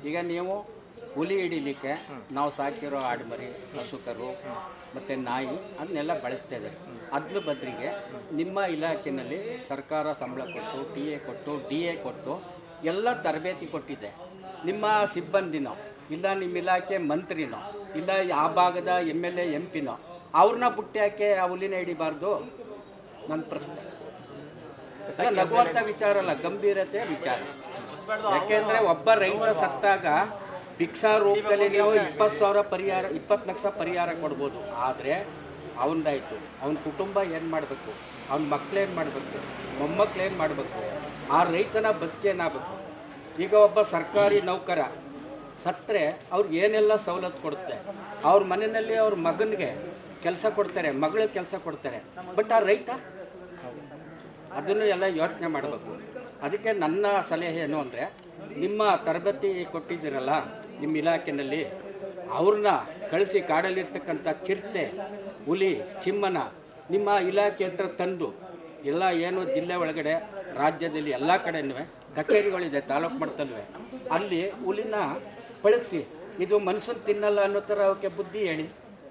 ಈಗ ನೀವು ಹುಲಿ ಹಿಡಿಲಿಕ್ಕೆ ನಾವು ಸಾಕಿರೋ ಆಡುಮರಿ ಹಸುಕರು ಮತ್ತು ನಾಯಿ ಅದನ್ನೆಲ್ಲ ಬಳಸ್ತೇವೆ. ಅದ್ರ ಬದಲಿಗೆ ನಿಮ್ಮ ಇಲಾಖೆಯಲ್ಲಿ ಸರ್ಕಾರ ಸಂಬಳ ಕೊಟ್ಟು ಟಿ ಎ ಕೊಟ್ಟು ಎಲ್ಲ ತರಬೇತಿ ಕೊಟ್ಟಿದೆ. ನಿಮ್ಮ ಸಿಬ್ಬಂದಿನೋ ಇಲ್ಲ ನಿಮ್ಮ ಇಲಾಖೆ ಮಂತ್ರಿನೋ ಇಲ್ಲ ಆ ಭಾಗದ MLA MP ಅವ್ರನ್ನ ಬುಟ್ಟಿ ಹಾಕಿ ಆ ಹುಲಿನ ಹಿಡಿಬಾರ್ದು ನನ್ನ ಪ್ರಶ್ನೆ. ನಗುವಂಥ ವಿಚಾರ ಅಲ್ಲ, ಗಂಭೀರತೆಯ ವಿಚಾರ. ಯಾಕೆಂದರೆ ಒಬ್ಬ ರೈತ ಸತ್ತಾಗ ಭಿಕ್ಷಾ ರೂಪದಲ್ಲಿ ನೀವು 20 ಲಕ್ಷ ಪರಿಹಾರ ಕೊಡ್ಬೋದು. ಆದರೆ ಅವನದಾಯಿತು, ಅವನ ಕುಟುಂಬ ಏನು ಮಾಡಬೇಕು, ಅವನ ಮಕ್ಕಳೇನು ಮಾಡಬೇಕು, ಮೊಮ್ಮಕ್ಕಳು ಏನು ಮಾಡಬೇಕು, ಆ ರೈತನ ಬದುಕೇನಾಗಬೇಕು. ಈಗ ಒಬ್ಬ ಸರ್ಕಾರಿ ನೌಕರ ಸತ್ತರೆ ಅವ್ರಿಗೆ ಏನೆಲ್ಲ ಸವಲತ್ತು ಕೊಡುತ್ತೆ. ಅವ್ರ ಮನೆಯಲ್ಲಿ ಅವ್ರ ಮಗನಿಗೆ ಕೆಲಸ ಕೊಡ್ತಾರೆ, ಮಗಳಿಗೆ ಕೆಲಸ ಕೊಡ್ತಾರೆ. ಬಟ್ ಆ ರೈತ ಅದನ್ನು ಎಲ್ಲ ಯೋಚನೆ ಮಾಡಬೇಕು. ಅದಕ್ಕೆ ನನ್ನ ಸಲಹೆ ಏನು ಅಂದರೆ, ನಿಮ್ಮ ತರಬೇತಿ ಕೊಟ್ಟಿದ್ದೀರಲ್ಲ ನಿಮ್ಮ ಇಲಾಖೆಯಲ್ಲಿ, ಅವ್ರನ್ನ ಕಳಿಸಿ ಕಾಡಲ್ಲಿರ್ತಕ್ಕಂಥ ಚಿರತೆ, ಹುಲಿ, ಸಿಂಹನ ನಿಮ್ಮ ಇಲಾಖೆ ಹತ್ರ ತಂದು ಎಲ್ಲ ಏನು ಜಿಲ್ಲೆ ಒಳಗಡೆ ರಾಜ್ಯದಲ್ಲಿ ಎಲ್ಲ ಕಡೆಯೂ ಕಚೇರಿಗಳಿದೆ, ತಾಲೂಕು ಮಟ್ಟದಲ್ಲೂ, ಅಲ್ಲಿ ಹುಲಿನ ಪಳಗಿಸಿ ಇದು ಮನುಷ್ಯನ ತಿನ್ನಲ್ಲ ಅನ್ನೋ ಥರ ಅವಕ್ಕೆ ಬುದ್ಧಿ ಹೇಳಿ.